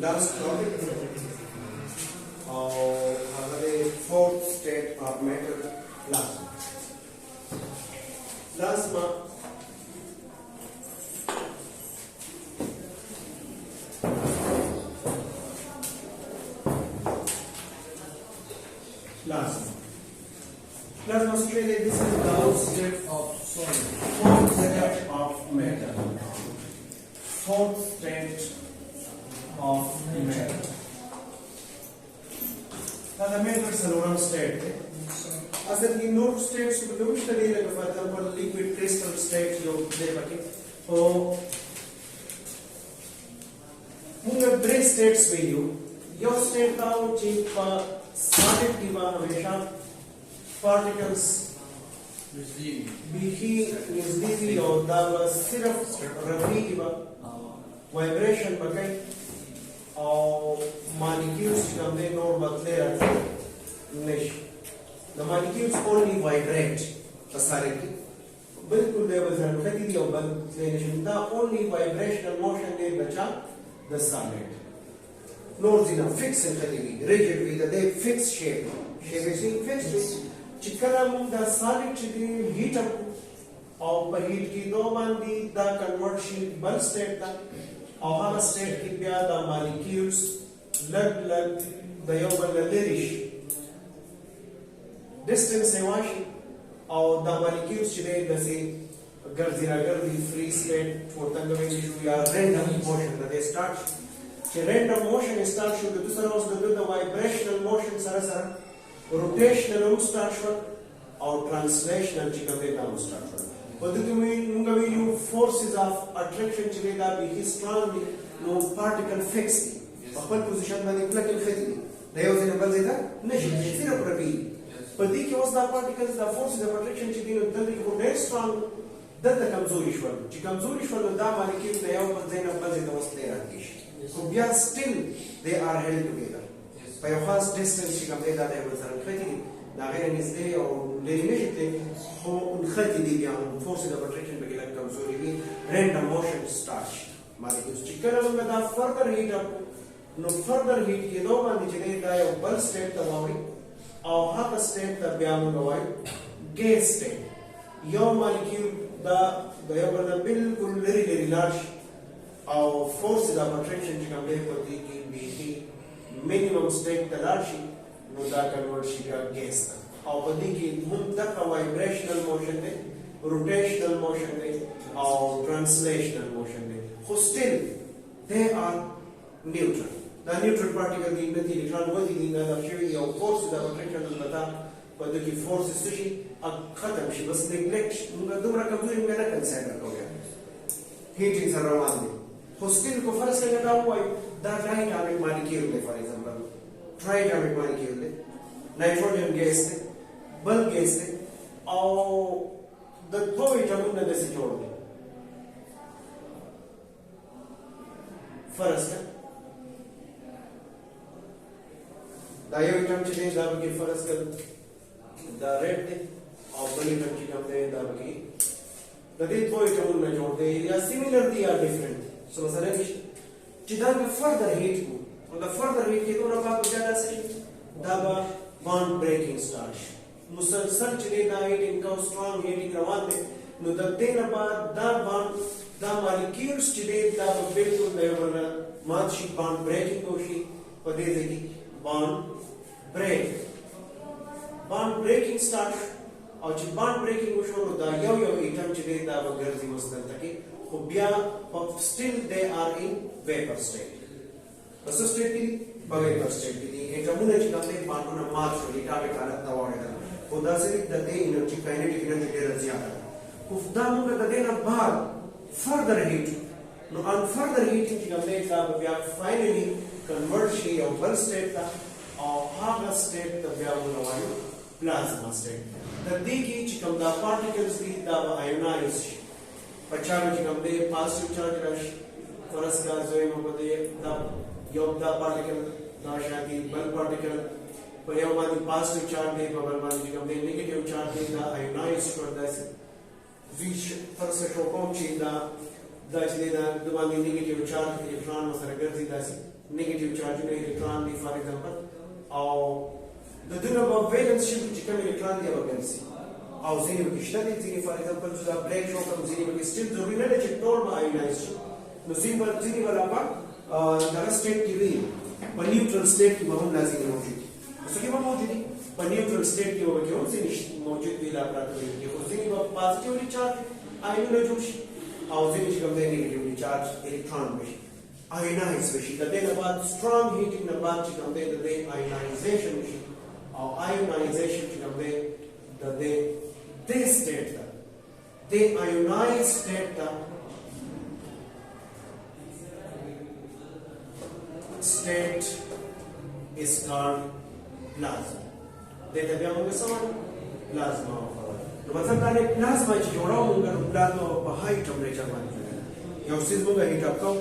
last topic the fourth state of matter plasma. Plasma state, this is the state of solid. Fourth state of matter. Fourth state of matter. Now the matter is around state. As in node states, we don't study like for example liquid crystal state. You say okay. So, Munge ब्रे states में यो state का वो चीज का solid की बात हमेशा particles बिखी नजदीकी और दावा सिर्फ रफी की बात वाइब्रेशन बकई और molecules हमने नोट बदले रखे निश the molecules only vibrate सारे की बिल्कुल लेवल से रखी थी और बदले निश the only vibrational motion दे बचा the solid nodes in a fixed entity rigid with a fixed shape is fixed चिकरा मुंग दा solid चिदी heat up और heat की दो मांदी दा convert sheet बल state दा और हर state की बिया दा molecules लग दा यो बल लिरिश distance से वाशी और दा molecules चिदे दसी गर्दी free state for तंगवे जो या random motion दा they start चे random motion start शो दा दूसरा उस दा vibrational motion सारा rotational start or translational chikabeta start but you forces of attraction chileda be strongly no particle fixed अपन position में निकला के फिर नहीं हो जाने बल देता नहीं सिर्फ Ravi but the cause the particles the forces of attraction chileda दल को very strong दल तक कमजोर ईश्वर दा molecule नहीं हो बल देना बल देता वस्तु रहती है so we are still they are held together by a fast distance chikabeta they will sarkhati na غير نسبيه او ليميتد هو الخطي دي يعني فورس ذا بروتكشن بقى كمزوري بي random motion starch molecules chicken में दा further heat up no further heat के दो मान चले दा यो बल स्टेट तवाई और हाफ स्टेट दा ब्याम गवाई गैस स्टेट यो molecule दा यो बना बिल्कुल very large और force दा बरोटेशन चिकन में होती की बीटी minimum state तलाशी नो दा कन्वर्ट शिका गैस और बदी की मुंतक वाइब्रेशनल मोशन दे रोटेशनल मोशन दे और translational motion they so still they are neutral the neutral particle दी नती इलेक्ट्रॉन वही दी ना दक्षिणी और फोर्स दा रोटेशन बता बदी की फोर्स स्टेशन अब खत्म शी बस नेग्लेक्ट मुंगा दूसरा कमजोरी में ना कंसीडर हो गया हीटिंग सराउंड दे so still को फर्स्ट करना हुआ दा डायनामिक मॉलिक्यूल में फॉर एग्जांपल ट्राइडामिक मॉलिक्यूल है नाइट्रोजन गैस है बल्ब गैस है और द दो एटम ने जैसे जोड़ दे फर्स्ट है दायो एटम चले दाब के फर्स्ट कर द रेड है और बल एटम की कम दे दाब की द दो एटम ने जोड़ दे या सिमिलर दी आर डिफरेंट सो मसला है जिदा में फर्दर हीट को on the further heat के दोनों बात ज़्यादा से दाबा bond breaking starch मुसलसल चले दा heating का strong heating रवान दे नो दबते न बाद दा bond दा molecules चले दा बिल्कुल नया बना मार्ची bond breaking कोशी पदे देखी bond breaking starch और जब bond breaking कोशो नो दा यो atom चले दा गर्जी मस्तन तके खुबिया but still they are in vapor state बस स्टेट की बगैर स्टेट की एटमुने चिकने बांटना मार्च लिटा के कारण तवाड़ेगा खुदा से दते एनर्जी काइनेटिक एनर्जी डेरा ज्यादा खुदा मुंगा दते ना बाहर further heat know on further heating चिकने का व्या फाइनली कन्वर्ट शी और बल स्टेट का और हाफ स्टेट द व्या मुनवायो प्लाज्मा स्टेट दते की चिकन दा पार्टिकल्स दी दा आयोनाइज पचाव चिकने पॉजिटिव चार्ज रश फरस का जोई में बदे दा योगदा पार्टिकल नाशादी बल पार्टिकल परियावादी पॉजिटिव चार्ज दे बबल वाली जगह में नेगेटिव चार्ज दे दा आयोनाइज कर दा से विच फर्स्ट शोकोम चीदा دا چې د باندې نیگیټیو چارج الکترون سره ګرځي داسې نیگیټیو چارج نه الکترون دی فار ایگزامپل او د دغه په ویلنس شي چې کوم الکترون دی ورګرځي او ځینې وکشته دي ځینې فار ایگزامپل چې دا بریک شو کوم ځینې وکړي ستیل ضروري نه ده چې ټول آیونایز شي نو ځینې ولا په دغه سټیټ کې وي په نیوټرل سټیټ کې به هم لازمي موجود دي څه کې به موجود دي په نیوټرل سټیټ کې به هم ځینې موجود وي لابراتواري کې خو ځینې به پازیټیولی چارج آیونونه جوړ شي او ځینې چې کوم دی نیگیټیولی چارج الکترون وشي آیونایز وشي د دې نه بعد سترونګ هیټینګ نه بعد چې کوم دی د دې آیونایزیشن وشي او آیونایزیشن چې کوم دی د دې سټیټ ته د آیونایز سټیټ ته state is called plasma. دته بیا موږ سمو پلازما نو مطلب دا نه پلازما چې جوړاو موږ پلازما په هاي ټمپریچر باندې یو څه موږ هیټ اپ کوو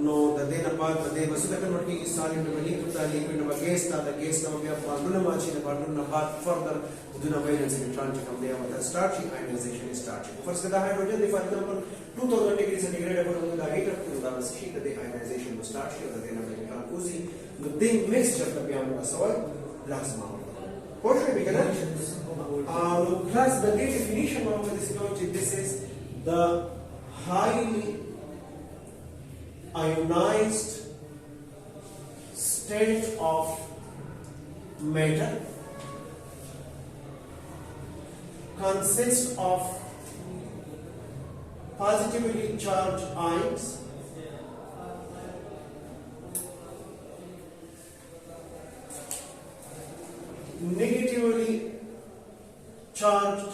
نو د دې نه بعد د دې وسیله کنورټ کیږي سالډ ته لیکوډ ته لیکوډ نو ګیس ته د ګیس ته بیا باندونه ماچې نه باندونه نه بعد فردر دونه ویلنس الکترون چې کوم دی او دا سٹارټ شي آیونایزیشن سٹارټ شي فرض کړه هایدروجن دی فار ایگزامپل 2000 ډیګري سنټیګریډ پر موږ دا هیټ اپ کړو دا بس شي د آیونایزیشن سٹارټ شي او د دې نه الکترون کوزي نو دې میکسچر ته بیا موږ سوال پلازما پوښتنه وکړه class the definition of this is the highly ionized state of matter consists of positively charged ions negatively charged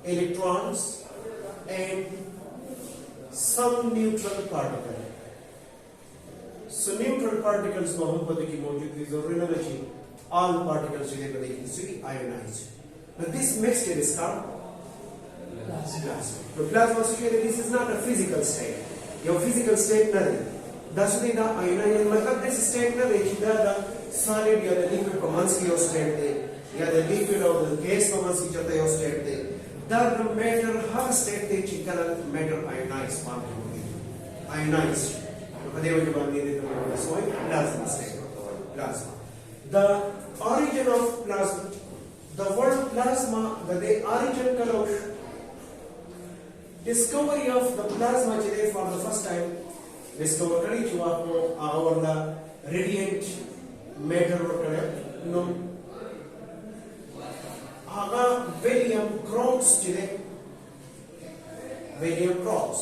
electrons and some neutral particle. So neutral particles में हम पता कि मौजूद है जरूरी नहीं है all particles जो है पता कि इसे ionized. Now this mixture is called plasma. So plasma से क्या है? This is not a physical state. Your physical state नहीं. That's why the ionized मतलब this state नहीं है कि the solid या the liquid commands की your state है या the liquid or the gas commands की जाता है your state है. That matter हर state है चिकन matter ionized form होगी. Ionized. तो कभी वो जब आने देते हैं तो सोई plasma state होता है. Plasma. The origin of plasma. The word plasma the origin का लोग discovery of the plasma चले for the first time discover करी जो आपको और the radiant matter वगैरह नो आगा विलियम क्रॉक्स चले विलियम क्रॉक्स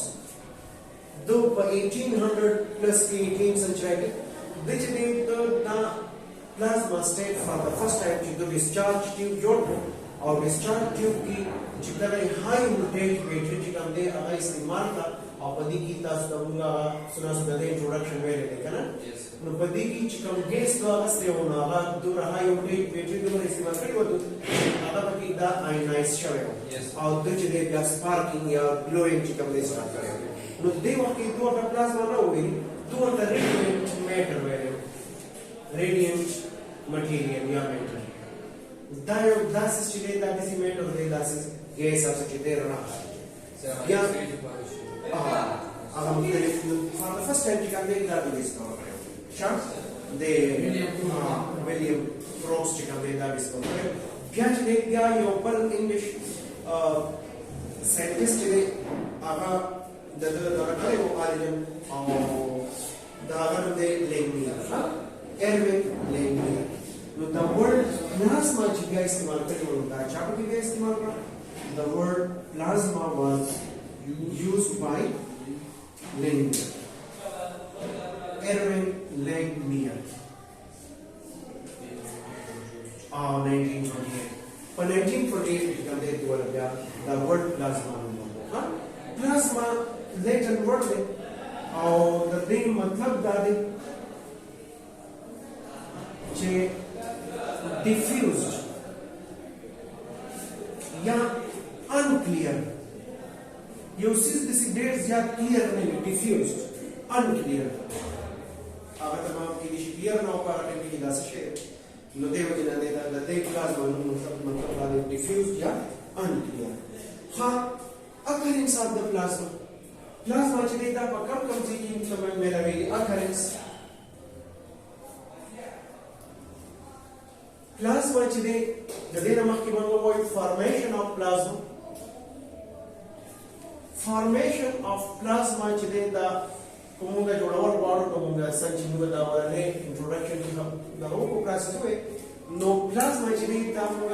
दो 1800 plus 18th century which named the plasma state for the first time to the discharge tube जोड़ो और discharge tube की जितना high voltage बैटरी जितना दे आगा इस्तेमाल का और पदी की तास तबुंगा सुना दे इंट्रोडक्शन में लेते हैं ना नो पदी की चिकन गैस का अस्ते होना आगा दूर हाई वोल्टेज बैटरी दूर इस्तेमाल करी वो तो आगा पदी दा आयनाइज शवे हो और दूर चले या स्पार्किंग या ग्लोइंग चिकन दे स्टार्ट करे नो दे वक्त की दो का प्लाज्मा ना होगी दो का रेडिएंट मैटर वेरे रेडिएंट मटेरियल या मैटर दायो दास चले दा किसी मैटर दे दास गैस आप चले रहा या for the first time you can make that discovery. Sure? The William Crookes you can make that discovery. Get the guy your English scientist today. Aga the origin the Langmuir. Erwin Langmuir. The word plasma the word plasma was used by Langmuir. Erwin Langmuir. 1928. For 1948, the word plasma. Plasma, Latin word, the name matlab dade, diffused, या unclear. You see this dates या clear नहीं, diffused, unclear. अगर तमाम की दिश clear ना हो पा रहे हैं कि दास शेर, लोटे वजह ने दा दे क्लास मतलब diffused या unclear. हाँ, अब occurrence of the plasma. Plasma چې دی دا په کم ځای کې ملاویږي. occurrence plasma چې دی د دې نه مخکې موږ وایو formation of plasma. formation of plasma چې دی دا کومه جوړول غواړو کومه سنچ موږ دا ورنه انټروډکشن کې دا وو پروسس وي. نو پلازما چې دی دا موږ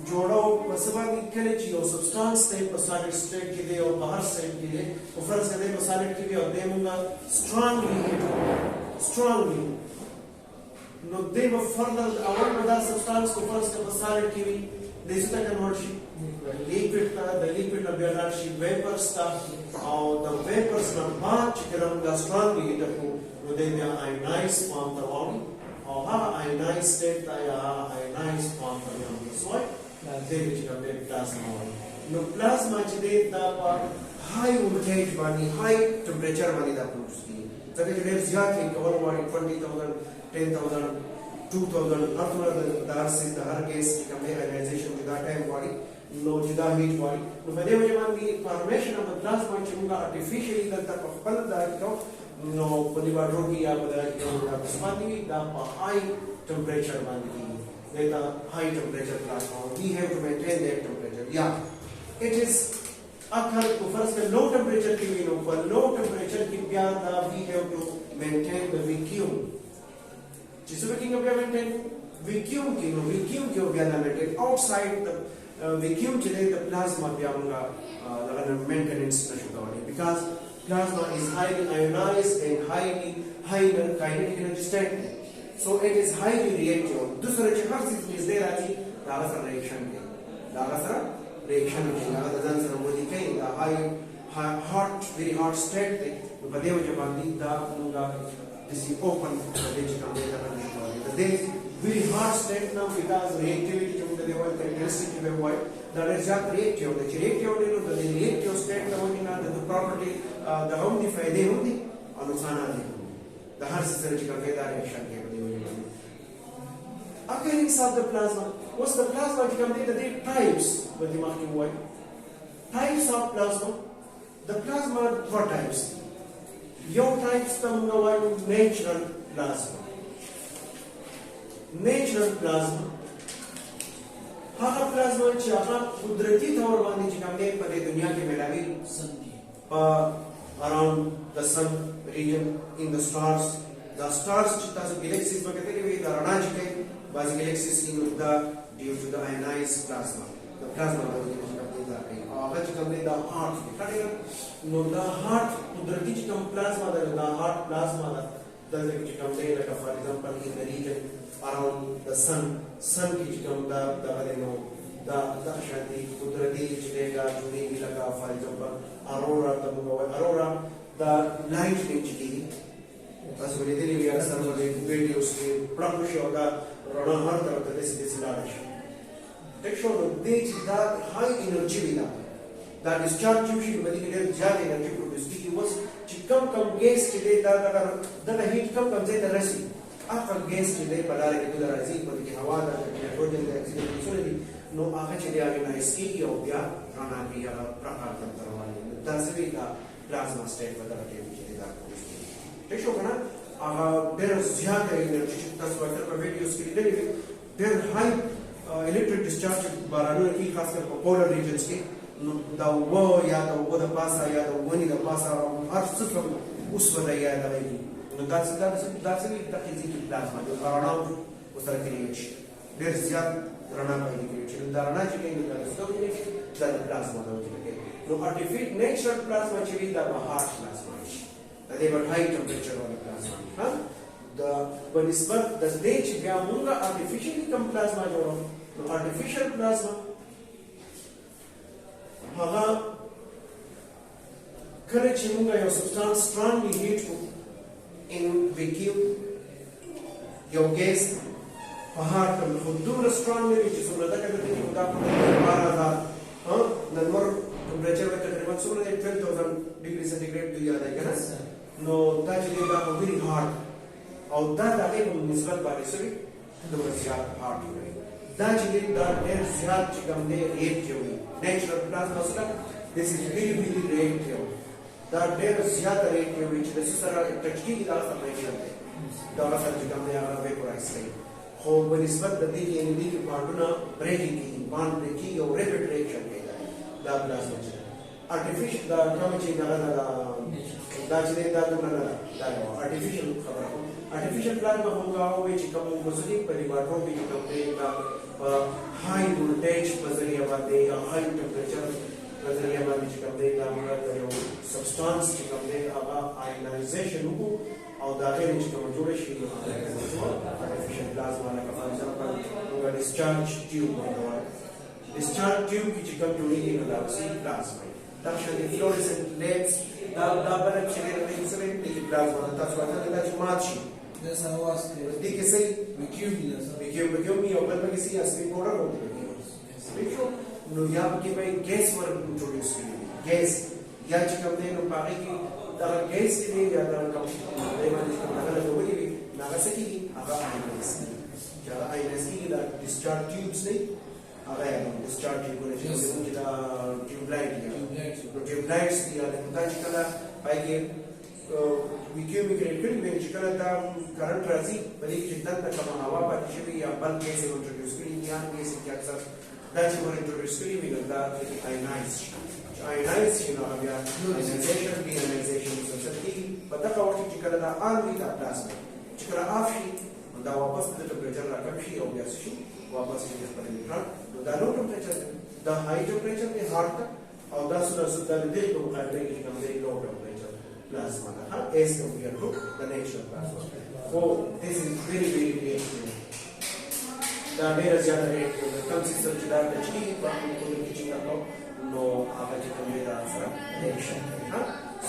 جوړو په سبا کې کله چې یو سبسټانس ته په سالډ سټیټ کې دی او په هر سټیټ کې دی او فرض کړئ په سالډ کې دی او د موږ strongly نو دیو فردر اول دا سبسټانس کو فرض کړئ په سالډ کې وي د څه ته کنورټ شي لیکوډ ته د لیکوډ نه بیا شي ویپرز ته او د ویپرز نه بعد چې کوم دا strongly هیټ کو نو د بیا آینایز فارم ته وایي او هغه آینایز سټیټ ته یا آینایز فارم ته وایي. سوای دا دې چې کوم پلازما وایي. نو پلازما چې دی دا په های ولټیج باندې های ټمپریچر باندې دا پروډوس کیږي. ځکه چې ډېر زیات یې کول غواړي 20,000 10,000 2000 هرڅومره د هر څه د هر ګیس چې کوم آینایزیشن دا ټایم غواړي نو چې دا هیټ غواړي. نو په دې وجه باندې فارمیشن اف پلازما چې موږ ارتفیشلی دلته په خپل دا کوو نو په دې باندې کې یا په دې کې دا باندې دا په های ټمپریچر باندې کیږي. دا های ټمپریچر پلازما we have to maintain that temperature. yeah it is occur to first the low temperature کې وینو په low temperature کې بیا دا we have to maintain the vacuum چې څه وکړو بیا maintain vacuum کې نو vacuum کې بیا نه maintain outside the vacuum چې د plasma بیا موږ دا maintenance نشو کولای because plasma is highly ionized and highly kinetic energy state, so it is highly reactive. दूसरा چې هر څه چې زده راځي دا سره reaction کوي دا سره reaction کوي دا ځان سره ودی کوي دا hot very hot state دی په دې وجه باندې دا موږ دسی open د دې چې کوم دی دا دی very hot state now because reactivity چې موږ د وایو characteristic به وایو that is not reactive. The reactive نو د reactive state نو نه د property د هم دي فائدې هم دي او نقصان دي د هر څه سره چې کوم دا reaction کوي په دې وجه باندې. occurrence of the plasma what's the plasma چې کوم دي د types په دې مخکې وایو types of plasma. the plasma what types یو types ته موږ وایو natural plasma. natural plasma هغه پلازما چې هغه قدرتي تور باندې چې کوم دی په دې دنیا کې ملاوي around the sun region in the stars. the stars چې تاسو galaxies وکړئ وي دا رڼا چې کوي بعض galaxies نو دا due to the ionized plasma the plasma باندې چې کوم دی دا کوي هغه چې کوم دی دا heart کړي نو دا heart قدرتي چې کوم پلازما دا heart plasma دا چې کوم دی لکه for example in the region around the sun کې چې کوم دا نو دا شانتي قدرتي چې دا جوړیږي لکه for example aurora ته موږ وایو aurora دا لایټ چې دی تاسو ولې دی اکثر په ویډیوز کې پړم شو دا رڼا هر طرف ته دسي لاړ شي تک شو دې چې دا های انرژي دی دا ډیسچارج شي په دې کې ډېر زیات انرژي پروډوس کیږي اوس چې کم ګیس چې دی دا هیټ کم ځای ته رسي هغه ګیس چې دی په لاره کې د راځي په دې هوا د هایدروجن ډای اکساید څه دی نو هغه چې دی آینایز کیږي او بیا رڼا کې هغه پرکار ته رواني دا سوي دا پلازما سټیټ په دغه کې چې دا کوي ټیک شو کنه هغه ډېر زیات انرژي چې تاسو ورته په ویډیوز کې لیدلې ډېر های electric discharge بارانونه کې خاص کر په پولر ریجنز کې نو دا و یا دا و د پاسه یا د ونی د پاسه هر څه اوس ولا یا دا وایي نو دا څه د فزیکي پلازما د رڼا وسره کېږي ډېر زیات رڼا پیدا کوي چې دا رڼا چې کوي دا څه کوي دا پلازما دا کوي نو artificial natural plasma چې دا هارت پلازما دا د هاي ټمپریچر والا پلازما ها دا په نسبت د دې چې بیا موږ artificially کوم پلازما جوړو نو artificial plasma هغه کله چې موږ یو سبسټانس strongly heat in vacuum یو ګیس په هارت په دومره strong دی چې څومره دا کوي چې دا په 12000 د نور ټمپریچر په تقریبا څومره 12000 ډیګري سنټیګریډ دی یاد کنه نو دا چې دا په ویری هارت او دا د هغه په نسبت باندې سوي د زیات هارت دی دا چې دا ډېر زیات چې کوم دی ریټ کوي نیچرل پلازما سره this is really reactive. دا ډېر زیات reactive چې د سره ټچ کیږي دا فارمیشن دی دا سره چې کوم دی هغه ویپورایز کوي خو په نسبت د دې یعنی دې باندونه بریکینګ کیږي باند کیږي او ریپټ ریاکشن کوي دا پلازما چې artificial دا کوم چې دا چې دا دونه نه دا artificial خبره artificial plasma موږ هغه چې کوم مزري په لیبارټوري کې کوم دی دا high voltage په ذریعہ باندې high temperature په ذریعہ باندې چې کوم دی دا موږ د یو سبسټانس چې کوم دی هغه آینایزیشن وکړو او دا غیر چې کوم جوړ شي artificial plasma لکه for example موږ discharge tube وایو discharge tube چې کوم جوړیږي نو دا سي پلازما دا شته fluorescent lamps دا بلک چې د سره د پلازما تاسو ورته دا چې مات شي دا سواس دي کې سي وکیوم دي وکیوم یو بل کې سي اسپین پاوډر وته نو یا کې به ګیس ور انټروډیوس کړي ګیس یا چې کوم دی نو پاره کې دا ګیس دی یا دا کوم دی باندې هغه له وګړي وي هغه څه کې هغه آینس چې آینس کې دا ډیسچارج ټیوبس دی هغه ډیسچارج ټیوب چې دا ټیوب لایټ دی نو ټیوب لایټس دی دا چې کله پای کې ویکیوم کې کړي وي چې کله دا کرنٹ راځي بلې چې دلته کوم هوا پاتې شي یا بل ګیس انټروډیوس کړي یا ګیس کې اکثر دا چې ور انټروډیوس کړي وي دا آینایز آینایز شي نو بیا آینایزیشن دی آینایزیشن څه چې په دا وخت چې کله دا آن وي دا پلازما چې کله آف شي دا واپس د ټمپریچر راکم شي او بیا شي واپس شي په نیوټرال نو دا لو ټمپریچر دا هاي ټمپریچر دی هارت او دا سره د دې په مقابله کې کوم دی لو ټمپریچر plasma as compared to the natural plasma. So this is very reactive. The ډېر زیات reactive کوم سیستم چې دا د چي په کوم کې چې راو نو هغه چې کوم دا سره reaction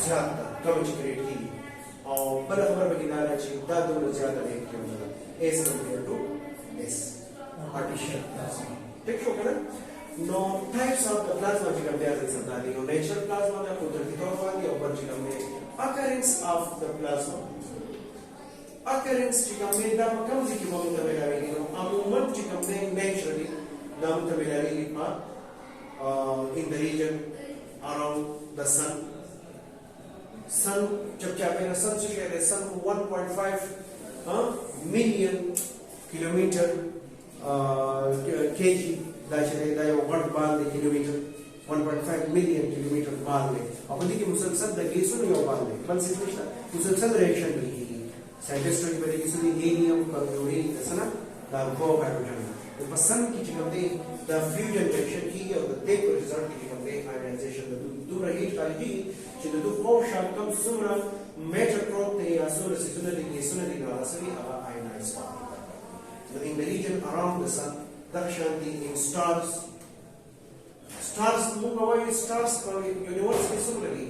زیات کوم چې کریټي او بل خبر به دا چې دا د زیات reactive ده as compared to this artificial plasma. ټیک شو کنه نو types of the plasma چې کوم دی څنګه دي نو natural plasma د قدرتي تور باندې او بل چې کوم دی occurrence of the plasma occurrence چې کوم دی دا کوم ځای کې موږ ته ویلایي نو عموما چې کوم دی naturally دا موږ ته ویلایي په in the region around the sun जब क्या मेरा sun से क्या है sun 1.5 million kilometer kg دا چې دا یو غټ باندې کیلومتر 1.5 million kilometer باندې او په دې کې مسلسل د ګیسونو یو باندې بل څه نشته مسلسل ریاکشن کیږي ساينټیسټونه په دې کې سړي هیلیم کلورین څنګه دا کو هایدروجن په سن کې چې کوم دی دا فیوژن ریاکشن کیږي او د دې په ریزلټ کې کوم دی آینایزیشن د دوه هیټ خارجي چې د دوه او شام کوم څومره میټر پروت دی یا څومره سيزونه دي ګیسونه دي نو اساسي هغه آینایز نو in the region around the sun Dakshanti in stars موږ وایو stars په یونیورس کې څومره دي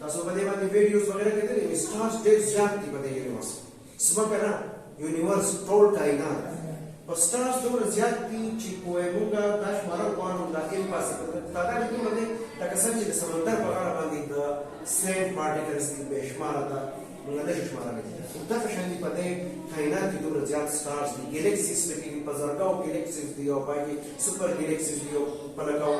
تاسو په دې باندې ویډیوز وغیرہ کتلې stars ډېر زیات دي په دې یونیورس سبب نه یونیورس ټول کائنات په stars دومره زیات دي چې کوه موږ د شمار کوو د امپاسبل دا د دې باندې لکه څنګه چې سمندر په غاړه باندې د سینټ پارټیکلز دي به شمار ده موږ نه شمار لري دا څنګه په دې کائنات کې دومره زیات stars دي ګلیکسیز لکه په زرګاو ګلیکسیز دي او باقي سپر ګلیکسیز دي او په لګاو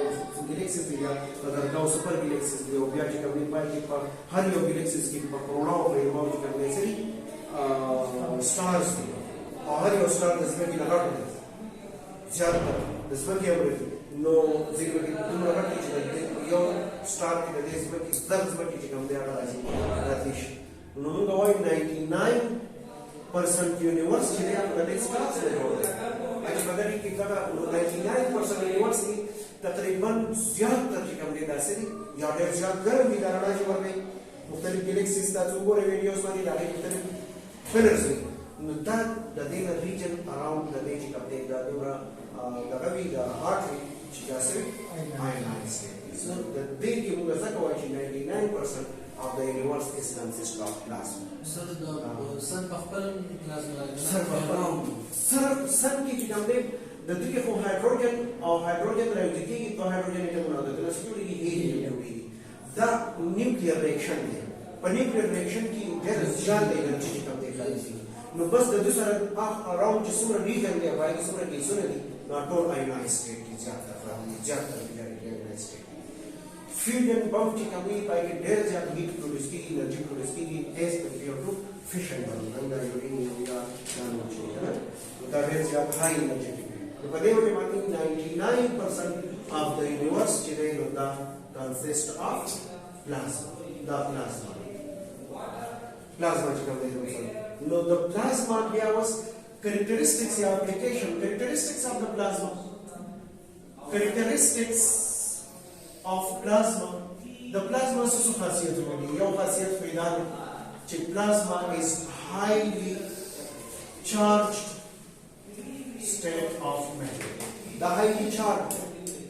ګلیکسیز دي یا په زرګاو سپر ګلیکسیز دي او بیا چې کومې باقي په هر یو ګلیکسیز کې په کروڑو په یو چې کومې سری stars دي او هر یو star د ځمکې نه راټول دي زیات د ځمکې اوري نو ځکه چې دومره راټول چې یو star کې د ځمکې ځمکې چې کوم دی هغه راځي نو موږ وایو 99% یونیورس چې دی هغه د stars نه جوړ دی چې په دې کې دا 99% یونیورس کې تقریبا زیات تر چې کوم دی داسې دي یا ډېر زیات ګرم دي دا رڼا چې ورته مختلف ګلیکسیز تاسو ګورئ ویډیوز باندې دا مختلف کلرز دي نو دا د دې ریجن اراوند د دې چې کوم دی دا دومره د غوي د هارټ چې تاسو آینایز so the big موږ ځکه وایو چې 99% of the universe is consist of plasma. Sir, the sun په خپل plasma sun کې چې کوم دی د دې خو هایدروجن او هایدروجن راځي کې په هایدروجن ایټمونه د سکیورټي هیلیم دی دا نیوکلیر ریاکشن دی په نیوکلیر ریاکشن کې ډېر زیات انرژي چې کوم دی خالصي نو بس د دې سره اراوند چې څومره ریجن دی وایي څومره ګیسونه دي نو ټول آینایز سټیټ کې زیات راځي زیات راځي آینایز سټیټ फ्यूजन बम की कमी पाई के ढेर ज्यादा हीट प्रोड्यूस की energy produce की as compare to fission बम गंगा यूरेनियम या नानो है ना तो ढेर ज्यादा हाई एनर्जी तो पदे होने मानी 99% of the universe today consists of plasma plasma no the plasma was characteristics or application characteristics of the plasma characteristics of plasma the plasma is so khasiyat bani yo khasiyat paida che plasma is highly charged state of matter the highly charged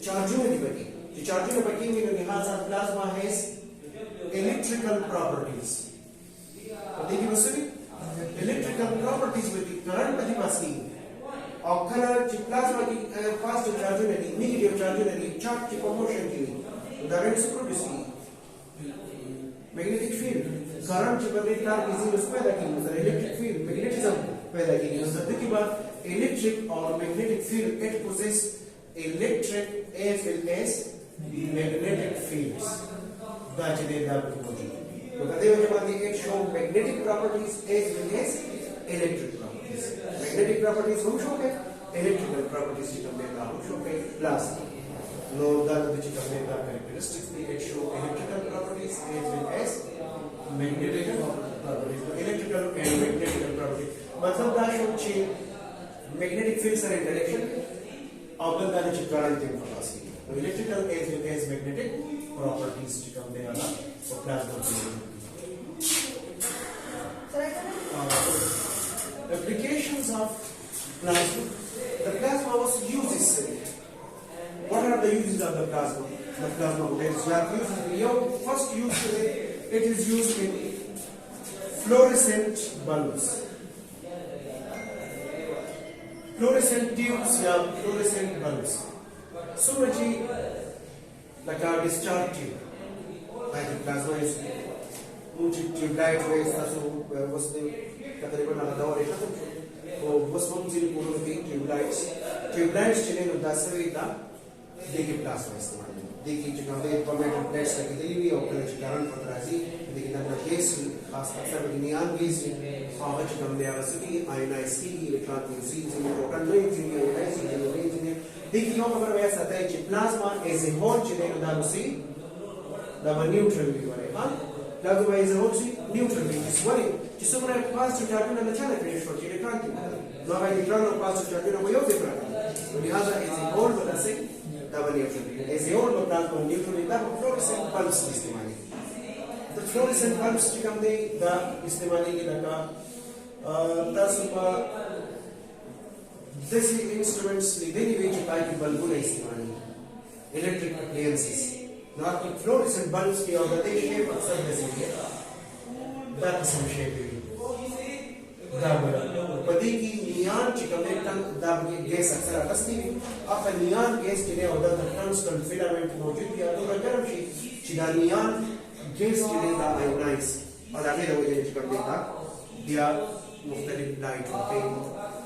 bani the charging bani mein lihaza plasma has electrical properties देखिए उसमें electrical properties with the current बनी पासी और current plasma की positive charge होने की negative charge होने की charge की promotion की उदाहरण से प्रोड्यूस की magnetic field current जो बने तार किसी उसमें पैदा की मतलब electric field magnetism पैदा की मतलब देखिए बात electric और magnetic field it possess electric as well as magnetic fields that they have to तो कहते हैं जब आती है show magnetic properties as well as electric properties magnetic properties हम show के electrical properties की कम्पेयर हम show के plasma no that the compare का characteristics भी it show electrical properties as well as magnetic properties electrical and magnetic properties मतलब that show ची magnetic fields are interaction और बंदा ने current के पास की electrical as well as magnetic properties की कम्पेयर ना so plasma applications of plasma. The plasma was uses. What are the uses of the plasma? The plasma first use it is used in fluorescent bulbs, fluorescent tubes, fluorescent bulbs. So much like a discharge tube. Like the plasma is tubelight में ऐसा सो वस्तु तकरीबन आधा और एक तो वस्तु जिन पूर्ण की ट्यूबलाइट्स चले न दासवे दा देखिए प्लाज्मा इस्तेमाल देखिए जगह पे परमानेंट प्लेट्स लगी थी भी और कनेक्ट करंट पकड़ा सी देखिए ना गैस खास अक्सर नियॉन गैस और जगह में आवाज़ी आयनाइज की इलेक्ट्रॉन सी प्रोटॉन नहीं थी आयनाइज की देखिए यहाँ पर वैसा था कि प्लाज्मा एज ए होल चले न दासी दा न्यूट्रल भी वाले हाँ Plasma is also neutral, which is one. Just so when I pass to Jardin and the channel finish for electron. Now I electron or pass to Jardin away of the front. So the other is a whole but I say double neutral. As a whole but plasma neutral in that fluorescent pulse testimony. The fluorescent pulse to come the testimony like that's this instruments leading which type of bulb testimony. Electric appliances. Not the fluorescent bulbs की और गति shape अक्सर जैसे है that some shape है दाबर पदी की नियॉन चिकने टंग दाब की गैस अक्सर आकस्ती है अब नियॉन गैस के लिए उधर टंगस्टन फिलामेंट मौजूद है तो अगर हम चिदा नियॉन गैस के लिए दा आयोनाइज और आगे लोग ये चिकने दा दिया मुख्तलिफ लाइट होते हैं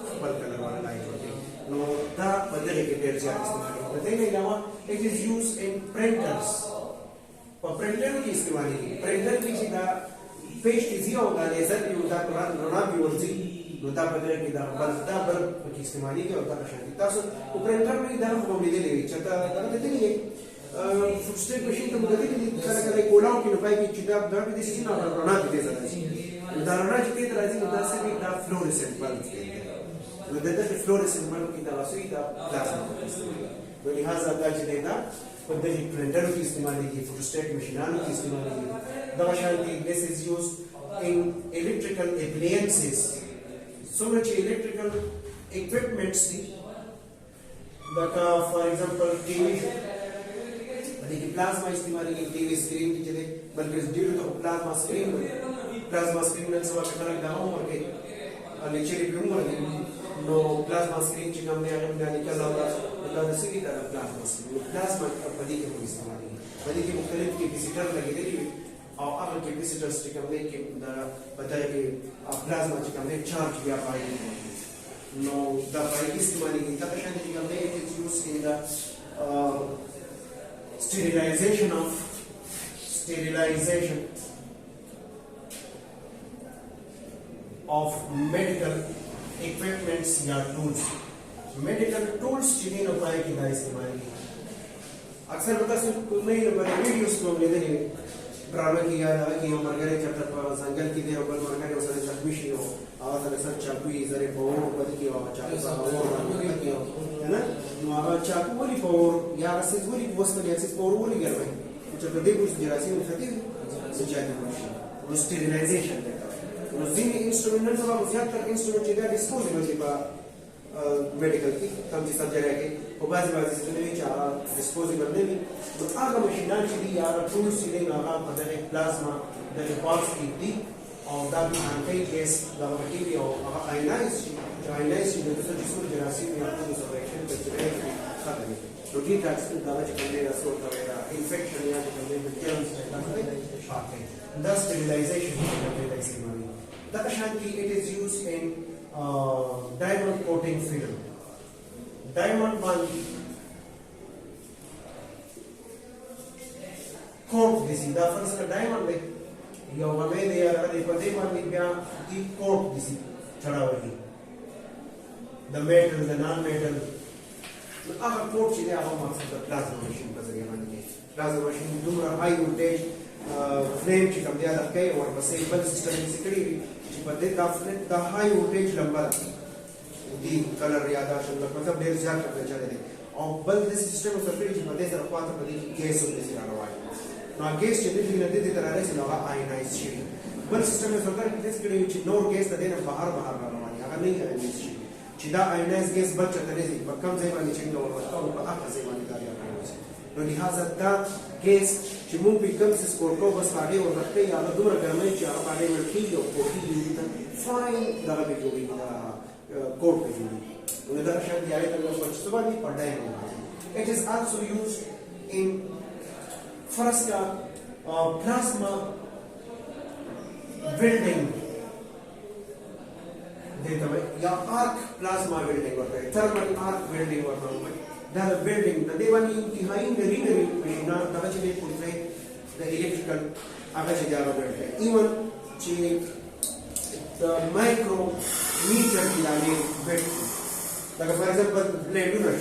पर्पल कलर वाला लाइट होते हैं नो दा बदले के ढेर ज्यादा इस्तेमाल होते हैं इलावा it is used in printers और प्रिंटर की इस्तेमाल की प्रिंटर की सीधा पेस्ट इजी होगा लेजर भी होता है रोना भी वर्जी होता बदले की दा बल्दा बल्ब की इस्तेमाल की होता है शायद तासो वो प्रिंटर में इधर हम मिले ले चलता करते नहीं है फुटस्टेप मशीन तो मुझे नहीं करे कोलाओं की नुपाई की चिता दर भी दिसी ना रोना भी दे सकता है उदाहरण जितने तरह से उधर से भी दा फ्लोरेसेंट बल्ब उधर से फ्लोरेसेंट बल्ब की दा वसुई दा प्लाज्मा लिहाजा अगर जिलेगा पद्धति प्रिंटर की इस्तेमाल की फोटोस्टेट मशीनों की इस्तेमाल की दवाशान की this is used in electrical appliances so much electrical equipments that for example TV देखिए प्लाज्मा इस्तेमाल की टीवी स्क्रीन की जगह बल्कि ड्यू टू प्लाज्मा स्क्रीन में सब करना दाओ और के लेक्चर भी हूं नो प्लाज्मा स्क्रीन की हमने निकल रहा है दूसरी तरफ प्लाज्मा बड़ी के इस्तेमाल बड़ी के मुख्तलिफ कैपेसिटर लगे थे और अगर कैपेसिटर्स के हमने के बताया कि प्लाज्मा के हमने चार्ज किया पाएंगे नो द पाई इस्तेमाल की तब शायद हमने it is used in the sterilization of medical equipments या tools. Medical tools चीजें अप्लाई की जाए इस्तेमाल की. अक्सर बता सकते नहीं बने वीडियोस को हमने देखे ड्रामा किया है कि हम मरगरे चैप्टर पर जंगल की देर ऊपर मरगरे उसे जख्मी शी हो आवाज में सब चाकू इधर बहुत ऊपर की आवाज चाकू है ना आवाज चाकू वाली पावर या रसीद वाली वोस में ऐसे पावर वाली कर रहे हैं जब देखो कुछ जरासीम खतीब से जाने मशीन वो स्टेरिलाइजेशन देता है वो जिन इंस्ट्रूमेंट सब आप ज्यादा इंस्ट्रूमेंट चीज़ डिस्पोजेबल की बात मेडिकल की तब जिस जगह के वो बाजी से नहीं चाहा डिस्पोजेबल नहीं तो आगे मशीनां चीज़ यार टूल्स चीज़ें आगा पता प्लाज्मा द बॉक्स की दी और दाबी आंटे केस दाबी की और आयनाइज जो तो जिसको जरासीम या तो सर्वेक्षण करते हैं खत्म है तो ठीक है इसमें दावा चकने रसों का वेरा इन्फेक्शन या चकने में जर्म्स है शार्ट है the sterilization of the vaccine that shanti it is used in diamond coating film diamond one coat this is the first diamond like you have made there the diamond with the coat this chada wahi the metal the non metal agar coat chide agar maksud plasma machine ka zariya mani plasma machine dumra high voltage flame की कम दिया रखे और बस एक बल सिस्टम में सिकड़ी की बदले द हाई वोल्टेज नंबर दी कलर याद आ शब्द मतलब देर ज्यादा करते चले थे और बल दिस सिस्टम में सिकड़ी की बदले जरा पाता बदले की गैस होने से आना वाला ना गैस चले भी नदी की तरह से लगा आयनाइज शीट बल सिस्टम में सिकड़ी की सिकड़ी की नो गैस तदे ना बाहर आना वाला अगर नहीं आयनाइज शीट चिदा आयनाइज गैस बच चले से कम से कम चेंज और बताओ आखिर से वाली दारिया तो लिहाजा दा गैस चिमू पिकम से स्कोर को बस आगे और रखते या दूर गर्मे चार आगे में ठीक है कोटी यूनिट फाइन दगा भी जोड़ी दा कोट पे जोड़ी उन्हें दर शायद याद करना कुछ तो बात नहीं पढ़ा है it is also used in first का प्लाज्मा वेल्डिंग देता है या आर्क प्लाज्मा वेल्डिंग होता है थर्मल आर्क वेल्डिंग होता है the building the devani intihai machinery machine daga chile portray the electrical aga che jara बैठे even che the micrometer yani bit daga for example blade you know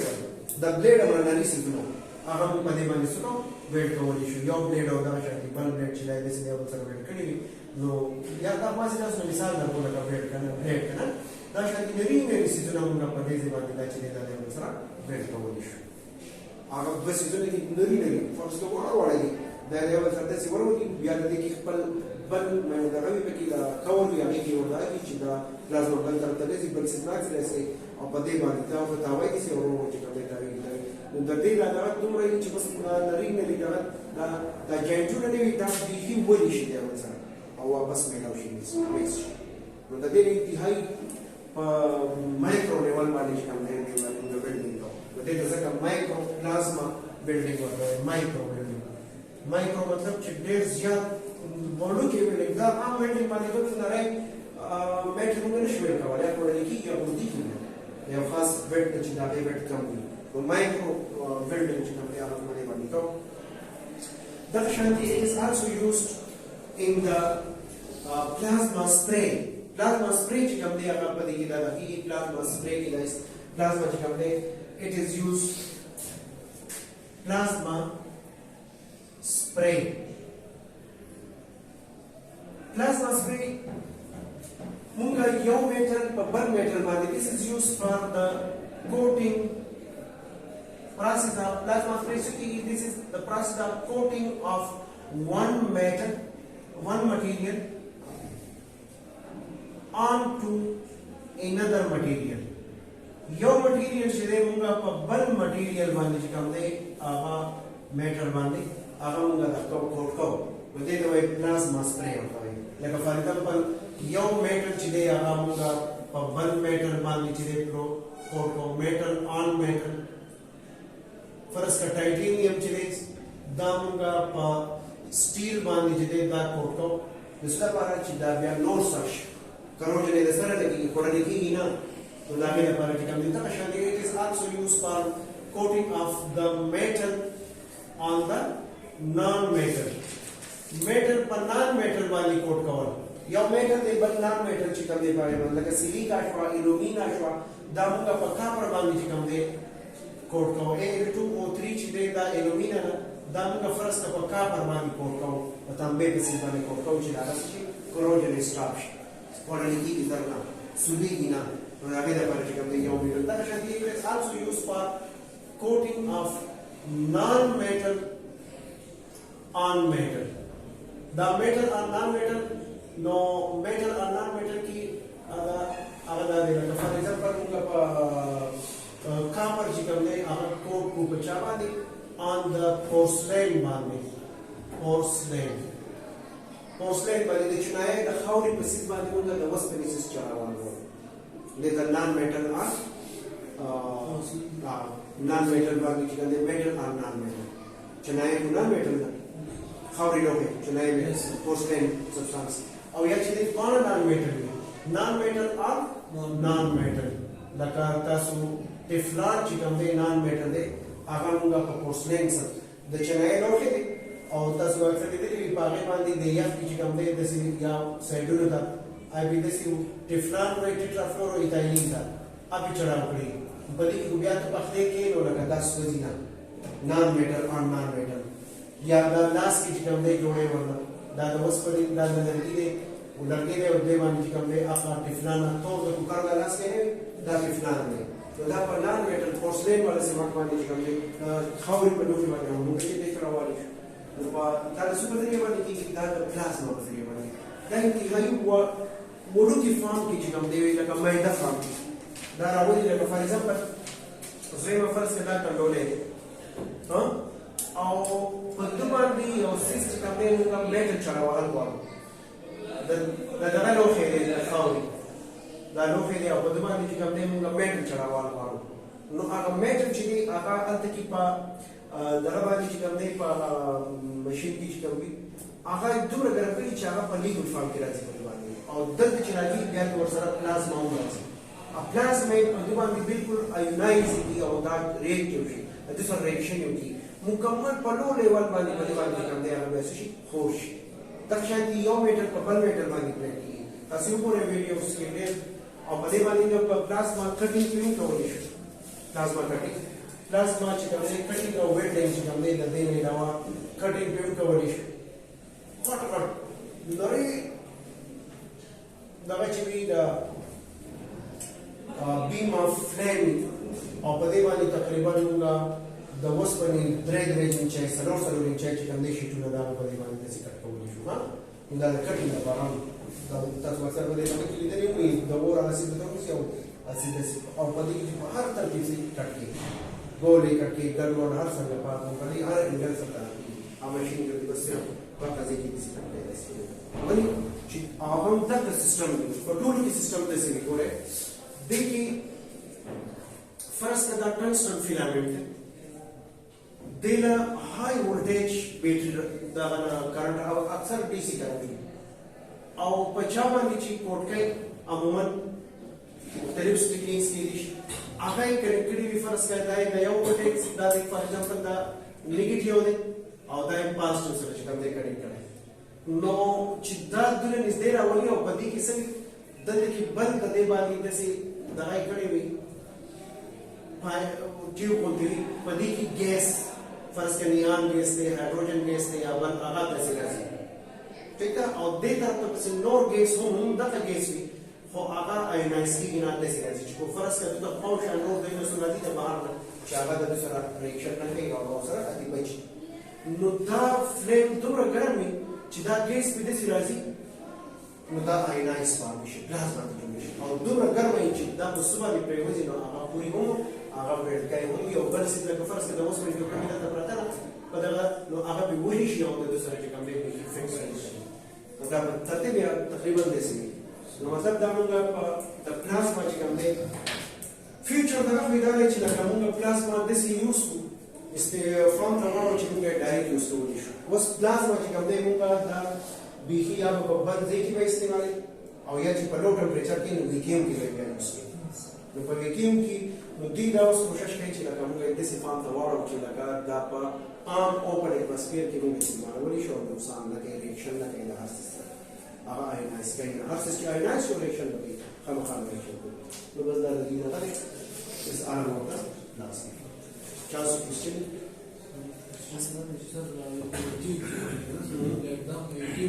the blade amra nani signo aga mu pade mani suno weight ko issue yo blade hoga shati bal blade chila this level sir weight kani no ya ta mas na so misal na bola ka blade kana da shati nari nari signo mu pade ze bani da chile da level sir weight ko issue आगे बस इधर की नरी नरी फर्स्ट तो और वाली दायरे वाले सरते से वरों की बियाद देखी पल बल मैंने दगा भी पे किला कवर भी आने की होता है कि चिदा प्लाज्मा बल तरते से बल से नाक से और पदे बांधते हैं और बतावा कि से और वो चिका बेटा भी इधर दर्दे लगा तुम रही चिपस नरी नरी लगा दा जेंटू ने भी ता दिखी वो दिशे है वैसा और वापस में लाउशी मिस तो दर्दे इंतहाई माइक्रो लेवल वाली काम है वाली बिल्डिंग ते जैसे का माइक्रो प्लाज्मा बिल्डिंग होता है माइक्रो बिल्डिंग माइक्रो मतलब चिडेर ज्यादा बड़ों की बिल्डिंग दा आम बिल्डिंग माने तो नरे मेट्रो में नहीं का वाला कोई लिखी या बुद्धि की या खास बेड चिदा पे बेड कम तो माइक्रो बिल्डिंग चिदा पे आप माने वाली तो that shanti is also used in the plasma spray चिकम दे अगर पति की दादा की plasma spray की दाइस plasma चिकम दे it is used plasma spray munga yo metal bar metal mane this is used for the coating process of plasma spray this is the process of coating of one material onto another material यो मटेरियल से मुंगा बल मटेरियल बांधे चिकम दे आगा मेटल बांधे आगा मुंगा तक कोट को बदे तो एक प्लाज्मा स्प्रे होता है लेकिन फॉर एग्जांपल यो मेटल चिदे आगा मुंगा बल मेटल बांधे चिदे प्रो कोट को मेटल ऑन मेटल फर्स्ट का टाइटेनियम चिदे दा मुंगा स्टील बांधे चिदे दा कोट को इसका पारा चिदा बिया नो सच करो जने दसरा लगी कोड़ा लिखी ना तो लागे ना पारा चिकम देता है it is also used for coating of the metal on the non-metal. Metal पर non-metal वाली कोट कवर या metal दे बल non-metal चिकम दे पाए मतलब कि सिलिका शवा एल्यूमिना शवा दामुगा पक्का पर वाली चिकम दे कोट कवर A2O3 चिदे दा एल्यूमिना दामुगा फर्स्ट का पक्का पर वाली कोट कवर तांबे पे सिल वाली कोट कवर चिदा रसी corrosion stops quality की तरह सुली गिना और आगे दा पर चिकम दे यो metal that is also used for coating of non-metal on metal. The metal or non-metal, no metal or non-metal की अगर देखा for example उनका copper चिकन ने अगर कोट को बचावा दे on the porcelain बांधे porcelain बांधे तो चुनाए द खावरी पसीज बांधे उनका द वस्त पेनिस चला वाला ले द non-metal or non-metal बांधे चिकन ने metal or non-metal चुनाए को non-metal ना खावरी लोगे चुनाए में porcelain substance और यह चीज़ कौन non-metal और non-metal लकाता सु टिफ्लार चिकन दे non-metal दे आगामुगा पर porcelain सब द चुनाए लोगे दे और तस वक्त के लिए पागे पांडी दे या चिकन दे दसी या सेडुलो था आई भी दसी टिफ्लार में टेट्राफ्लोरो इथाइलिन था अभी चढ़ा पड़ी बड़ी गुबिया तो पकड़े के लो लगा 10 वजीना non-metal और non-metal या दा लास्ट की चिकन दे जोड़े वाला दा दवस पड़ी दा लड़की दे वो लड़के दे उदे मान चिकन दे आका टिफलाना तो कुकर का लास्ट के दा टिफलाना में तो दा पर non-metal porcelain वाले से मत मान चिकन दे खावरी पर लोग वाले हम लोग के देख रहा वाले तो दा सुपर दे वाले की दा प्लाज्मा पर दे वाले दा की हाई वो की फॉर्म की चिकन दे लगा मैदा फॉर्म दा रावली लगा फॉर एग्जांपल उसमें फर्स्ट का कंट्रोल है हां और पद्दुबांडी और सिस्ट कपड़े उनका मेटल चढ़ा हुआ हलवा दा लोहे दे खावरी दा लोहे दे और पद्दुबांडी की कपड़े उनका मेटल चढ़ा हुआ हलवा नो आका मेटल चिदी आका अंत की पा दरबारी की कपड़े पा मशीन की कपड़े आका दूर अगर कोई चाहा पली गुड फॉर्म की राजी पद्दुबांडी और दर्द चिरागी बिया तो सारा प्लाज्मा होगा अब प्लाज्मा पद्दुबांडी बिल्कुल आयोनाइज की और दा रेट की होगी दूसरा रिएक्शन होगी मुकम्मल पलो लेवल वाली पद्दुबांडी करते हैं हमें ऐसी होश तक शायद यो मेटल कपल मेटल वाली प्लेट की असीम पूरे वीडियो उसके लिए और पद्दुबांडी जो प्लाज्मा कटिंग क्यों करोगे प्लाज्मा चिकन से कटिंग का वेट लेंगे चिकन दे दे नहीं दवा कटिंग क्यों करोगे what नरे दवा चिवी द बीम ऑफ फ्लेम और पद्दुबांडी तकरीबन होगा द वस पनी ड्रेग इंचे सलोर इंचे चिकन दे शीटू ना दाम पद्दुबांडी से कट को बोलियो हां इंदा कटिंग द बाराम द तस्वर से बदे तक की देनी हुई द वो वाला से तो से ऐसे और पद्दुबांडी की हर तरह से कट के गोली कट के गड़बड़ हर संग पा पड़ी हर एंगल से था आ मशीन जो बस से पता से की करते हैं ऐसे वही हम तक सिस्टम कंट्रोल की सिस्टम जैसे भी कोरे देखिए फर्स्ट का टंगस्टन फिलामेंट देला हाई वोल्टेज बैटरी दा करंट अक्सर डीसी करंट और 50 नीचे कोट के अमूमन मुख्तलिफ टेक्निक्स की दिश आगे कनेक्टिविटी फर्स्ट कहता है नया वोल्टेज दा फॉर एग्जांपल दा नेगेटिव दे और दा पॉजिटिव से कम दे कनेक्ट करे नो चिद्दा दुलन इस देरा वाली और बदी की सभी दंड की बंद दे वाली जैसे दवाई कड़ी हुई ट्यूब होती हुई बदी की गैस फर्स्ट के नियॉन गैस दे हाइड्रोजन गैस दे या वन आगा ऐसे कैसे ठीक है और दे तरफ तो से नॉर गैस हो दता गैस भी हो आगा आयोनाइज की गिना ऐसे कैसे को फर्स्ट का तो पाउच नॉर दे में सुना दी तो बाहर चागा दा दूसरा रिएक्शन ना के और दूसरा अति बच नो दा फ्लेम दूर गर्म में चिदा गैस भी दे राजी नो दा आयोनाइज फॉर्मेशन प्लाज्मा फॉर्मेशन और दूर गर्म में चिदा तो सुबह भी प्रेवजी नो आगा पूरी हो आगा बेड का होगी और बल से तो फर्स्ट का दोस्त में जो कमी था पता ना पता नो आगा भी वही शी और दूसरे के कम में फिक्स है तो दा तरतीब तकरीबन जैसे नो मतलब दामुगा द प्लाज्मा चिकन दे फ्यूचर दा विदा ले चिला दामुगा प्लाज्मा दिस यूज्फुल इसते फ्रॉम टमारो चिकन के डायरेक्ट यूज तो was plasma चिकन दे मुका दा बीही या बब्बन दे की इस्तेमाल और या ची लो टेंपरेचर की वैक्यूम की लगे उसके तो वैक्यूम की نو دوی دا اوس کوشش کوي چې لکه موږ داسې فام ته واړو چې لکه دا په عام اوپن اټماسفیر کې موږ استعمالولی شو او نقصان نه کوي ریاکشن نه کوي د هر څه سره هغه آینایز کوي هر څه چې آینایز شو ریاکشن نه کوي خامخا ریاکشن کوي نو بس دا د دوی دغه دی بس آرام وکړه لاس چانس کوشچن مثلا سر